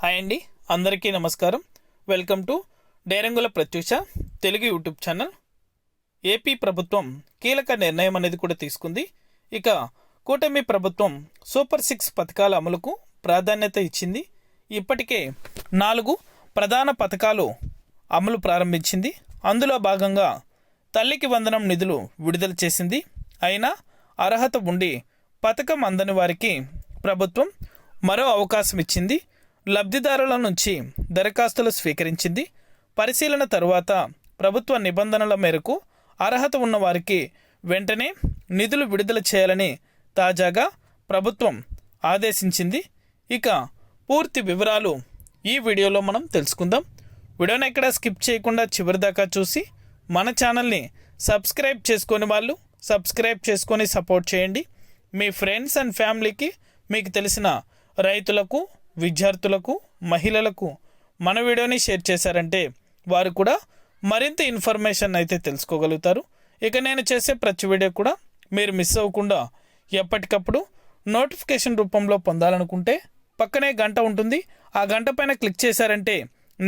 Hi అండి, అందరికీ నమస్కారం. Welcome to Derangula Pratyusha Telugu YouTube channel. AP ప్రభుత్వం కీలక నిర్ణయం అనేది కూడా తీసుకుంది. ఇక కూటమి ప్రభుత్వం సూపర్ 6 పథకాల అమలుకు ప్రాధాన్యత ఇచ్చింది. ఇప్పటికే 4 ప్రధాన పథకాలు అమలు ప్రారంభించింది. అందులో భాగంగా తల్లికి వందనం నిధులు విడుదల చేసింది. అయినా అర్హత ఉండి పథకం అందని వారికి ప్రభుత్వం మరో అవకాశం ఇచ్చింది. లబ్ధిదారుల నుంచి దరఖాస్తులు స్వీకరించింది. పరిశీలన తరువాత ప్రభుత్వ నిబంధనల మేరకు అర్హత ఉన్న వారికి వెంటనే నిధులు విడుదల చేయాలని తాజాగా ప్రభుత్వం ఆదేశించింది. ఇక పూర్తి వివరాలు ఈ వీడియోలో మనం తెలుసుకుందాం. వీడియోని ఎక్కడ స్కిప్ చేయకుండా చివరి దాకా చూసి మన ఛానల్ని సబ్స్క్రైబ్ చేసుకొని వాళ్ళు సబ్స్క్రైబ్ చేసుకొని సపోర్ట్ చేయండి. మీ ఫ్రెండ్స్ అండ్ ఫ్యామిలీకి, మీకు తెలిసిన రైతులకు, విద్యార్థులకు, మహిళలకు మన వీడియోని షేర్ చేశారంటే వారు కూడా మరింత ఇన్ఫర్మేషన్ అయితే తెలుసుకోగలుగుతారు. ఇక నేను చేసే ప్రతి వీడియో కూడా మీరు మిస్ అవ్వకుండా ఎప్పటికప్పుడు నోటిఫికేషన్ రూపంలో పొందాలనుకుంటే పక్కనే గంట ఉంటుంది. ఆ గంట పైన క్లిక్ చేశారంటే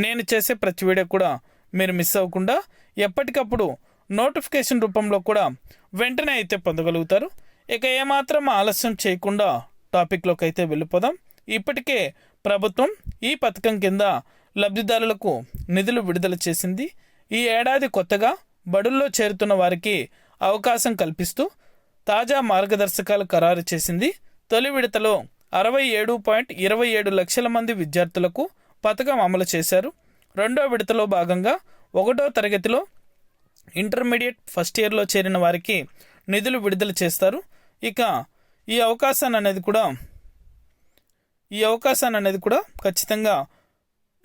నేను చేసే ప్రతి వీడియో కూడా మీరు మిస్ అవ్వకుండా ఎప్పటికప్పుడు నోటిఫికేషన్ రూపంలో కూడా వెంటనే అయితే పొందగలుగుతారు. ఇక ఏమాత్రం ఆలస్యం చేయకుండా టాపిక్లోకి అయితే వెళ్ళిపోదాం. ఇప్పటికే ప్రభుత్వం ఈ పథకం కింద లబ్ధిదారులకు నిధులు విడుదల చేసింది. ఈ ఏడాది కొత్తగా బడుల్లో చేరుతున్న వారికి అవకాశం కల్పిస్తూ తాజా మార్గదర్శకాలు ఖరారు చేసింది. తొలి విడతలో 67.27 లక్షల మంది విద్యార్థులకు పథకం అమలు చేశారు. రెండో విడతలో భాగంగా 1వ తరగతిలో ఇంటర్మీడియట్ ఫస్ట్ ఇయర్లో చేరిన వారికి నిధులు విడుదల చేస్తారు. ఇక ఈ అవకాశాన్ని అనేది కూడా ఖచ్చితంగా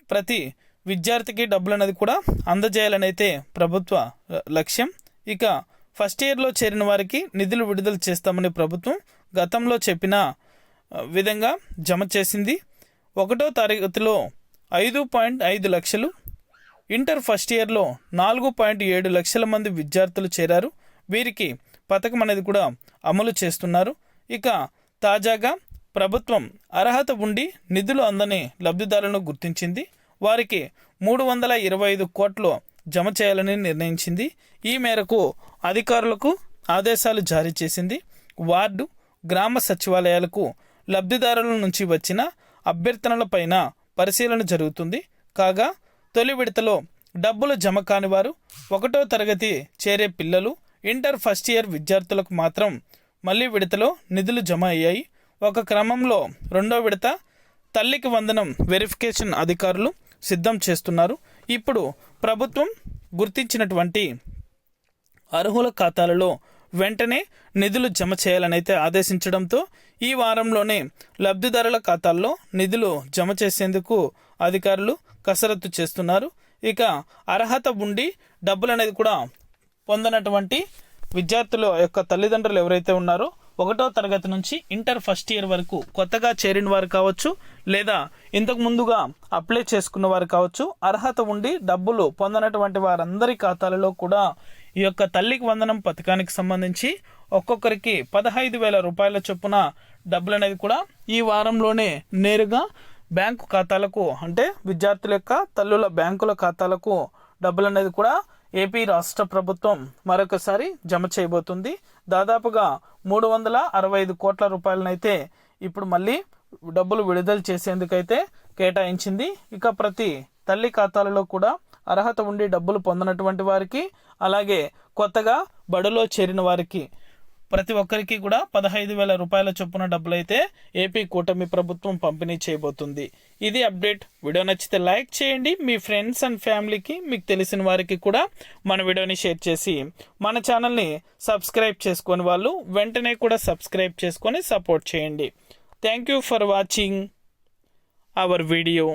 ప్రతి విద్యార్థికి డబ్బులు అనేది కూడా అందజేయాలని అయితే ప్రభుత్వ లక్ష్యం. ఇక ఫస్ట్ ఇయర్లో చేరిన వారికి నిధులు విడుదల చేస్తామని ప్రభుత్వం గతంలో చెప్పిన విధంగా జమ చేసింది. 1వ తరగతిలో 5.5 లక్షలు, ఇంటర్ ఫస్ట్ ఇయర్లో 4.7 లక్షల మంది విద్యార్థులు చేరారు. వీరికి పథకం అనేది కూడా అమలు చేస్తున్నారు. ఇక తాజాగా ప్రభుత్వం అర్హత ఉండి నిధులు అందని లబ్ధిదారులను గుర్తించింది. వారికి 325 కోట్లు జమ చేయాలని నిర్ణయించింది. ఈ మేరకు అధికారులకు ఆదేశాలు జారీ చేసింది. వార్డు, గ్రామ సచివాలయాలకు లబ్ధిదారుల నుంచి వచ్చిన అభ్యర్థనలపైన పరిశీలన జరుగుతుంది. కాగా తొలి విడతలో డబ్బులు జమ కాని వారు, 1వ తరగతి చేరే పిల్లలు, ఇంటర్ ఫస్ట్ ఇయర్ విద్యార్థులకు మాత్రం మళ్ళీ విడతలో నిధులు జమ అయ్యాయి. ఒక క్రమంలో రెండో విడత తల్లికి వందనం వెరిఫికేషన్ అధికారులు సిద్ధం చేస్తున్నారు. ఇప్పుడు ప్రభుత్వం గుర్తించినటువంటి అర్హుల ఖాతాలలో వెంటనే నిధులు జమ చేయాలని అయితే ఆదేశించడంతో ఈ వారంలోనే లబ్ధిదారుల ఖాతాల్లో నిధులు జమ చేసేందుకు అధికారులు కసరత్తు చేస్తున్నారు. ఇక అర్హత ఉండి డబ్బులు అనేది కూడా పొందనటువంటి విద్యార్థుల యొక్క తల్లిదండ్రులు ఎవరైతే ఉన్నారో 1వ తరగతి నుంచి ఇంటర్ ఫస్ట్ ఇయర్ వరకు కొత్తగా చేరిన వారు కావచ్చు, లేదా ఇంతకు ముందుగా అప్లై చేసుకున్న వారు కావచ్చు, అర్హత ఉండి డబ్బులు పొందనటువంటి వారందరి ఖాతాలలో కూడా ఈ యొక్క తల్లికి వందనం పథకానికి సంబంధించి ఒక్కొక్కరికి 15,000 రూపాయల చొప్పున డబ్బులు అనేది కూడా ఈ వారంలోనే నేరుగా బ్యాంకు ఖాతాలకు, అంటే విద్యార్థుల యొక్క తల్లుల బ్యాంకుల ఖాతాలకు డబ్బులు అనేది కూడా ఏపీ రాష్ట్ర ప్రభుత్వం మరొకసారి జమ చేయబోతుంది. దాదాపుగా 365 కోట్ల రూపాయలనైతే ఇప్పుడు మళ్ళీ డబ్బులు విడుదల చేసేందుకైతే కేటాయించింది. ఇక ప్రతి తల్లి ఖాతాలలో కూడా అర్హత ఉండి డబ్బులు పొందనటువంటి వారికి, అలాగే కొత్తగా బడులో చేరిన వారికి ప్రతి ఒక్కరికి కూడా 15,000 రూపాయల చొప్పున డబ్బులు అయితే ఏపీ కూటమి ప్రభుత్వం పంపిణీ చేయబోతుంది. ఇది అప్డేట్. వీడియో నచ్చితే లైక్ చేయండి. మీ ఫ్రెండ్స్ అండ్ ఫ్యామిలీకి, మీకు తెలిసిన వారికి కూడా మన వీడియోని షేర్ చేసి మన ఛానల్ని సబ్స్క్రైబ్ చేసుకొని వాళ్ళు వెంటనే కూడా సబ్స్క్రైబ్ చేసుకొని సపోర్ట్ చేయండి. Thank you for watching our video.